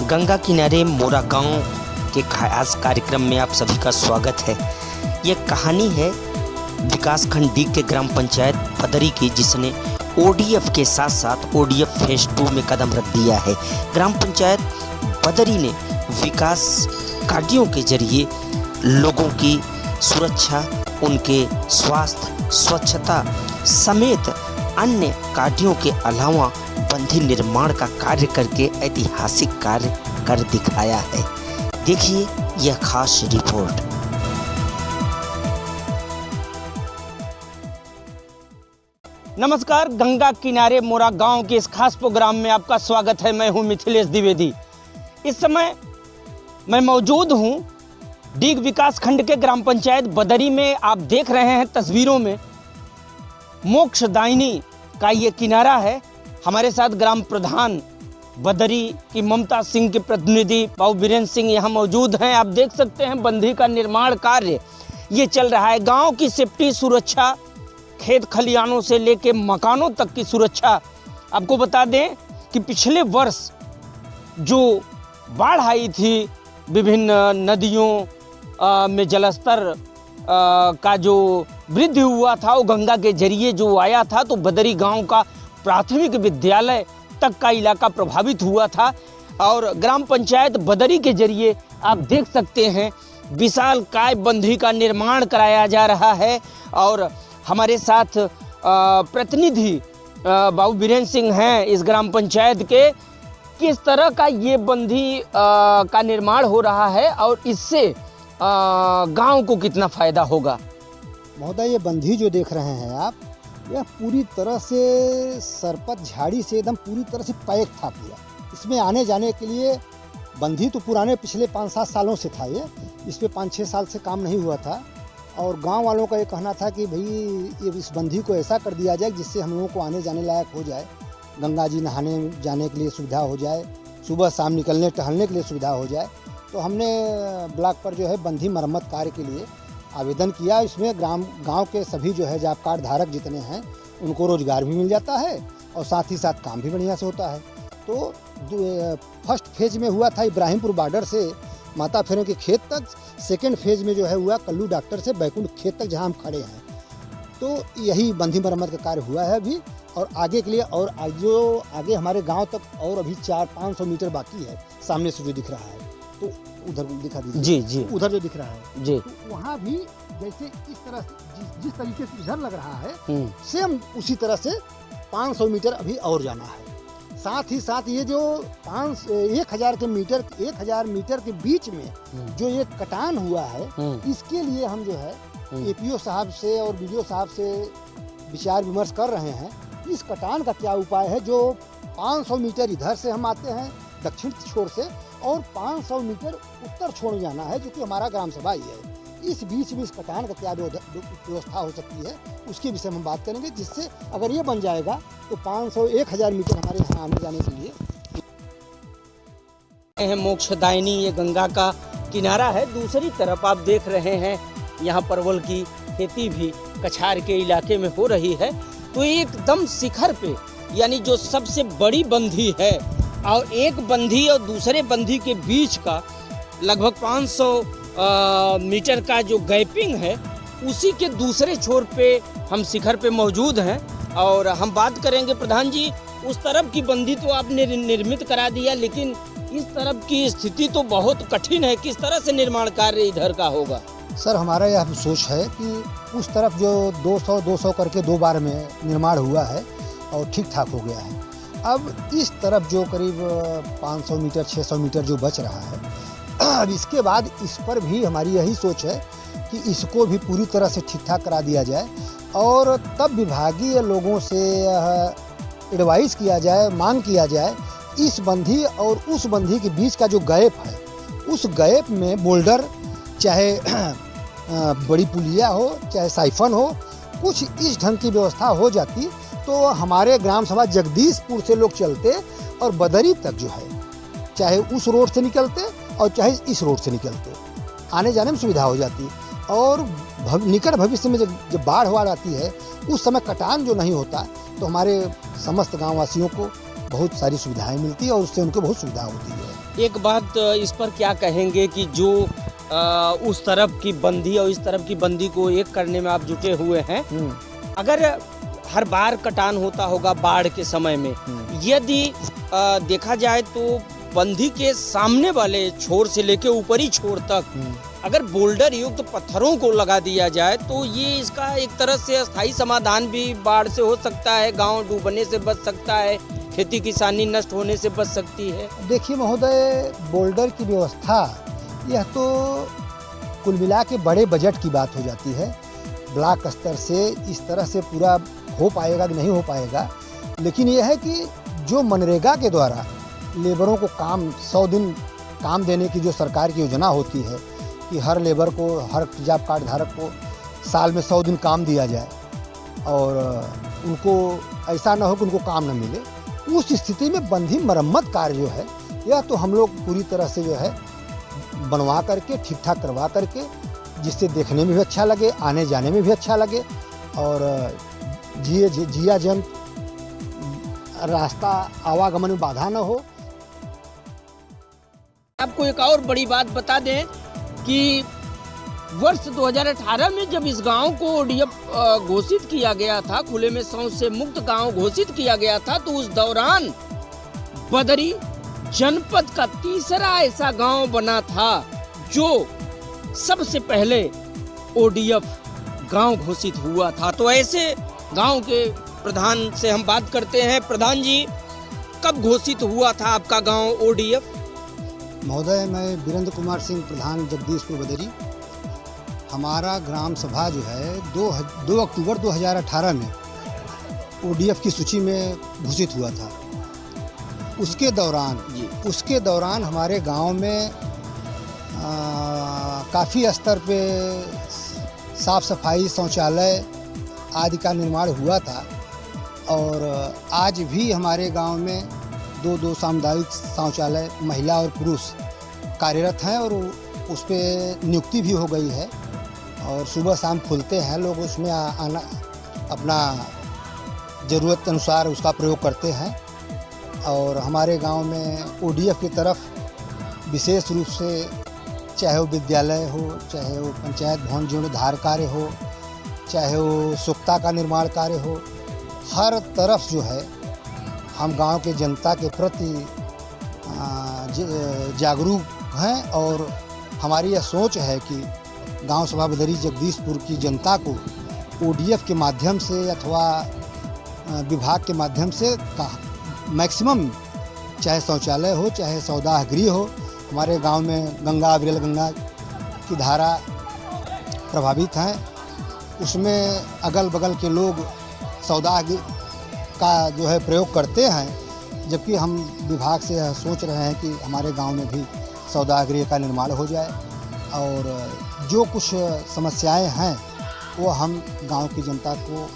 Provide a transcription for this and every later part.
गंगा किनारे मोरा गांव के खास कार्यक्रम में आप सभी का स्वागत है। ये कहानी है विकासखंड डी के ग्राम पंचायत बदरी की, जिसने ओडीएफ के साथ साथ ओडीएफ फेज 2 में कदम रख दिया है। ग्राम पंचायत बदरी ने विकास कार्यों के जरिए लोगों की सुरक्षा, उनके स्वास्थ्य, स्वच्छता समेत अन्य कार्यों के अलावा बंधी निर्माण का कार्य करके ऐतिहासिक कार्य कर दिखाया है। देखिए यह खास रिपोर्ट। नमस्कार, गंगा किनारे मोरा गांव के इस खास प्रोग्राम में आपका स्वागत है। मैं हूं मिथिलेश द्विवेदी। इस समय मैं मौजूद हूं डीग विकासखंड के ग्राम पंचायत बदरी में। आप देख रहे हैं तस्वीरों में मोक्षदायिनी का ये किनारा है। हमारे साथ ग्राम प्रधान बदरी की ममता सिंह के प्रतिनिधि बाबू बीरेंद्र सिंह यहाँ मौजूद हैं। आप देख सकते हैं बंधी का निर्माण कार्य ये चल रहा है। गांव की सेफ्टी, सुरक्षा, खेत खलिहानों से लेके मकानों तक की सुरक्षा। आपको बता दें कि पिछले वर्ष जो बाढ़ आई थी, विभिन्न नदियों में जलस्तर का जो वृद्धि हुआ था, वो गंगा के जरिए जो आया था, तो बदरी गांव का प्राथमिक विद्यालय तक का इलाका प्रभावित हुआ था। और ग्राम पंचायत बदरी के जरिए आप देख सकते हैं विशाल काय बंधी का निर्माण कराया जा रहा है। और हमारे साथ प्रतिनिधि बाबू बीरेंद्र सिंह हैं इस ग्राम पंचायत के। किस तरह का ये बंधी का निर्माण हो रहा है और इससे गांव को कितना फायदा होगा? महोदय, ये बंधी जो देख रहे हैं आप, यह पूरी तरह से सरपत झाड़ी से एकदम पूरी तरह से पैक था पूरा। इसमें आने जाने के लिए बंधी तो पुराने पिछले 5-7 सालों से था। इस पे 5-6 साल से काम नहीं हुआ था। और गांव वालों का ये कहना था कि भाई ये इस बंधी को ऐसा कर दिया जाए जिससे हम लोगों को आने जाने लायक हो जाए, गंगा जी नहाने जाने के लिए सुविधा हो जाए, सुबह शाम निकलने टहलने के लिए सुविधा हो जाए। तो हमने ब्लॉक पर जो है बंधी मरम्मत कार्य के लिए आवेदन किया। इसमें गांव के सभी जो है जॉब कार्ड धारक जितने हैं उनको रोजगार भी मिल जाता है और साथ ही साथ काम भी बढ़िया से होता है। तो फर्स्ट फेज में हुआ था इब्राहिमपुर बॉर्डर से माता फेरों के खेत तक। सेकेंड फेज में जो है हुआ कल्लू डॉक्टर से बैकुंठ खेत तक, जहां हम खड़े हैं। तो यही बंधी मरम्मत का कार्य हुआ है अभी। और आगे के लिए और जो आगे हमारे गांव तक और अभी 400-500 मीटर बाकी है। सामने से जो दिख रहा है तो उधर दिखा दीजिए। जी जी, उधर जो दिख रहा है जी, तो वहाँ भी जैसे इस तरह से जिस तरीके से इधर लग रहा है सेम उसी तरह से 500 मीटर अभी और जाना है। साथ ही साथ ये जो 1000 मीटर के बीच में जो ये कटान हुआ है, इसके लिए हम जो है एपीओ साहब से और बीडीओ साहब से विचार विमर्श कर रहे हैं। इस कटान का क्या उपाय है। जो 500 मीटर इधर से हम आते हैं दक्षिण छोर से, और 500 मीटर उत्तर छोड़ जाना है, जो कि हमारा ग्राम सभा ही है। इस बीच में इस कटान का क्या व्यवस्था हो सकती है, उसके विषय में हम बात करेंगे। जिससे अगर ये बन जाएगा तो 500-1000 मीटर हमारे यहाँ आने जाने के लिए। मोक्षदायिनी ये गंगा का किनारा है। दूसरी तरफ आप देख रहे हैं यहाँ परवल की खेती भी कछार के इलाके में हो रही है। तो एकदम शिखर पे, यानी जो सबसे बड़ी बंधी है और एक बंधी और दूसरे बंधी के बीच का लगभग 500 मीटर का जो गैपिंग है, उसी के दूसरे छोर पे हम शिखर पे मौजूद हैं। और हम बात करेंगे प्रधान जी, उस तरफ की बंधी तो आपने निर्मित करा दिया, लेकिन इस तरफ की स्थिति तो बहुत कठिन है। किस तरह से निर्माण कार्य इधर का होगा? सर, हमारा यह सोच है कि उस तरफ जो 200 करके 2 बार में निर्माण हुआ है और ठीक ठाक हो गया है। अब इस तरफ जो करीब 500 मीटर 600 मीटर जो बच रहा है, अब इसके बाद इस पर भी हमारी यही सोच है कि इसको भी पूरी तरह से ठीक ठाक करा दिया जाए। और तब विभागीय लोगों से एडवाइस किया जाए, मांग किया जाए, इस बंधी और उस बंधी के बीच का जो गैप है, उस गैप में बोल्डर, चाहे बड़ी पुलिया हो, चाहे साइफन हो, कुछ इस ढंग की व्यवस्था हो जाती तो हमारे ग्राम सभा जगदीशपुर से लोग चलते और बदरी तक जो है, चाहे उस रोड से निकलते और चाहे इस रोड से निकलते, आने जाने में सुविधा हो जाती। और निकट भविष्य में जब बाढ़ आती है, उस समय कटान जो नहीं होता, तो हमारे समस्त गाँववासियों को बहुत सारी सुविधाएं मिलती है और उससे उनको बहुत सुविधा होती है। एक बात इस पर क्या कहेंगे कि जो उस तरफ की बंदी और इस तरफ की बंदी को एक करने में आप जुटे हुए हैं, अगर हर बार कटान होता होगा बाढ़ के समय में, यदि देखा जाए तो बंदी के सामने वाले छोर से लेके ऊपरी छोर तक अगर बोल्डर युक्त पत्थरों को लगा दिया जाए तो ये इसका एक तरह से अस्थायी समाधान भी बाढ़ से हो सकता है, गांव डूबने से बच सकता है, खेती किसानी नष्ट होने से बच सकती है। देखिए महोदय, बोल्डर की व्यवस्था यह तो कुल मिला के बड़े बजट की बात हो जाती है। ब्लॉक स्तर से इस तरह से पूरा हो पाएगा कि नहीं हो पाएगा, लेकिन यह है कि जो मनरेगा के द्वारा लेबरों को काम 100 दिन काम देने की जो सरकार की योजना होती है कि हर लेबर को, हर जॉब कार्ड धारक को साल में 100 दिन काम दिया जाए और उनको ऐसा ना हो कि उनको काम न मिले, उस स्थिति में बंधी मरम्मत कार्य जो है यह तो हम लोग पूरी तरह से जो है बनवा करके ठीक ठाक करवा करके, जिससे देखने में भी अच्छा लगे, आने जाने में भी अच्छा लगे और जिया जंत रास्ता आवागमन में बाधा न हो। आपको एक और बड़ी बात बता दें कि वर्ष 2018 में जब इस गांव को ओडीएफ घोषित किया गया था, खुले में शौच से मुक्त गांव घोषित किया गया था, तो उस दौरान बदरी जनपद का तीसरा ऐसा गांव बना था जो सबसे पहले ओडीएफ गांव घोषित हुआ था। तो ऐसे गांव के प्रधान से हम बात करते हैं। प्रधान जी, कब घोषित हुआ था आपका गांव ओडीएफ? महोदय, मैं वीरेंद्र कुमार सिंह, प्रधान जगदीशपुर बदरी। हमारा ग्राम सभा जो है 2 अक्टूबर 2018 में ओडीएफ की सूची में घोषित हुआ था। उसके दौरान हमारे गांव में काफ़ी स्तर पे साफ सफाई, शौचालय आदि का निर्माण हुआ था और आज भी हमारे गांव में 2 सामुदायिक शौचालय महिला और पुरुष कार्यरत हैं और उस पर नियुक्ति भी हो गई है और सुबह शाम खुलते हैं। लोग उसमें आना अपना ज़रूरत अनुसार उसका प्रयोग करते हैं और हमारे गांव में ओडीएफ की तरफ विशेष रूप से चाहे वो विद्यालय हो, चाहे वो पंचायत भवन जीर्णोद्धार कार्य हो, चाहे वो सुक्ता का निर्माण कार्य हो, हर तरफ जो है हम गांव के जनता के प्रति जागरूक हैं और हमारी यह सोच है कि गांव सभा बदरी जगदीशपुर की जनता को ओडीएफ के माध्यम से अथवा विभाग के माध्यम से मैक्सिमम, चाहे शौचालय हो, चाहे सौदाह गृह हो, हमारे गांव में गंगा, अविरल गंगा की धारा प्रभावित हैं, उसमें अगल बगल के लोग सौदाह का जो है प्रयोग करते हैं, जबकि हम विभाग से सोच रहे हैं कि हमारे गांव में भी सौदाह गृह का निर्माण हो जाए और जो कुछ समस्याएं हैं वो हम गांव की जनता को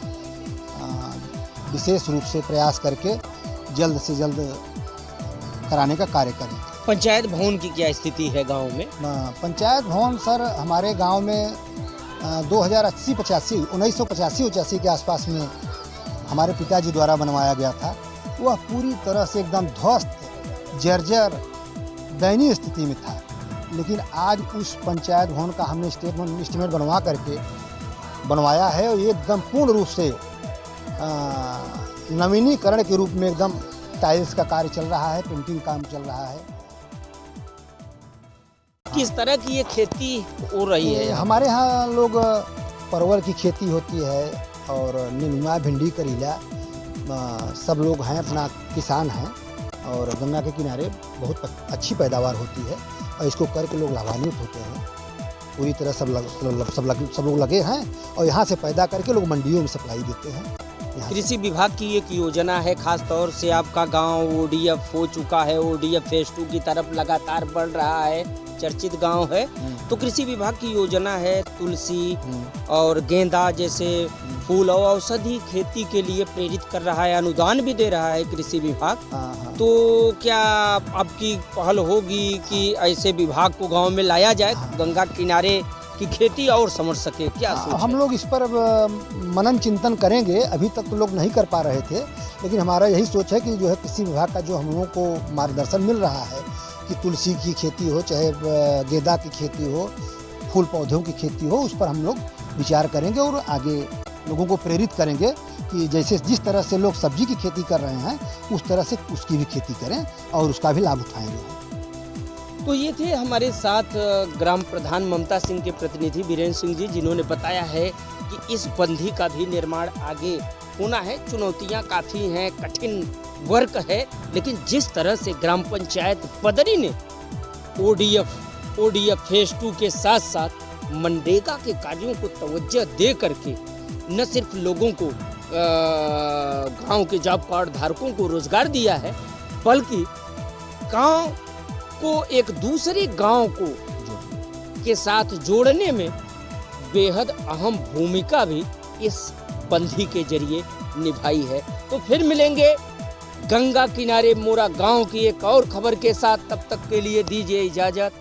विशेष रूप से प्रयास करके जल्द से जल्द कराने का कार्य करें। पंचायत भवन की क्या स्थिति है गांव में? पंचायत भवन सर हमारे गांव में 1985 के आसपास में हमारे पिताजी द्वारा बनवाया गया था। वह पूरी तरह से एकदम ध्वस्त, जर्जर, दयनीय स्थिति में था, लेकिन आज उस पंचायत भवन का हमने एस्टीमेट बनवा करके बनवाया है और एकदम पूर्ण रूप से नवीनीकरण के रूप में एकदम टाइल्स का कार्य चल रहा है, पेंटिंग काम चल रहा है। किस तरह की ये खेती हो रही है? हमारे यहाँ लोग परवल की खेती होती है और नेनुआ, भिंडी, करेला, सब लोग हैं, अपना किसान हैं और गंगा के किनारे बहुत अच्छी पैदावार होती है और इसको करके लोग लाभान्वित होते हैं। पूरी तरह सब लोग लगे हैं और यहाँ से पैदा करके लोग मंडियों में सप्लाई देते हैं। कृषि विभाग की एक योजना है, खास तौर से आपका गांव ओडीएफ हो चुका है, ओडीएफ फेज 2 की तरफ लगातार बढ़ रहा है, चर्चित गांव है, तो कृषि विभाग की योजना है तुलसी और गेंदा जैसे फूल और औषधि खेती के लिए प्रेरित कर रहा है, अनुदान भी दे रहा है कृषि विभाग। तो क्या आपकी पहल होगी कि ऐसे विभाग को गांव में लाया जाए, गंगा किनारे की खेती और समझ सके? क्या सोच हम लोग इस पर मनन चिंतन करेंगे। अभी तक तो लोग नहीं कर पा रहे थे, लेकिन हमारा यही सोच है कि जो है कृषि विभाग का जो हम लोगों को मार्गदर्शन मिल रहा है कि कि तुलसी की खेती हो, चाहे गेंदा की खेती हो, फूल पौधों की खेती हो, उस पर हम लोग विचार करेंगे और आगे लोगों को प्रेरित करेंगे कि जैसे जिस तरह से लोग सब्जी की खेती कर रहे हैं उस तरह से उसकी भी खेती करें और उसका भी लाभ उठाएंगे। तो ये थे हमारे साथ ग्राम प्रधान ममता सिंह के प्रतिनिधि बीरेंद्र सिंह जी, जिन्होंने बताया है कि इस बंधी का भी निर्माण आगे होना है। चुनौतियां काफ़ी हैं, कठिन वर्क है, लेकिन जिस तरह से ग्राम पंचायत बदरी ने ओडीएफ फेज 2 के साथ साथ मनरेगा के कार्यों को तवज्जो दे करके न सिर्फ लोगों को गांव के जॉब कार्ड धारकों को रोजगार दिया है, बल्कि गांव को एक दूसरे गांव को के साथ जोड़ने में बेहद अहम भूमिका भी इस बंधी के जरिए निभाई है। तो फिर मिलेंगे गंगा किनारे मोरा गांव की एक और खबर के साथ, तब तक के लिए दीजिए इजाजत।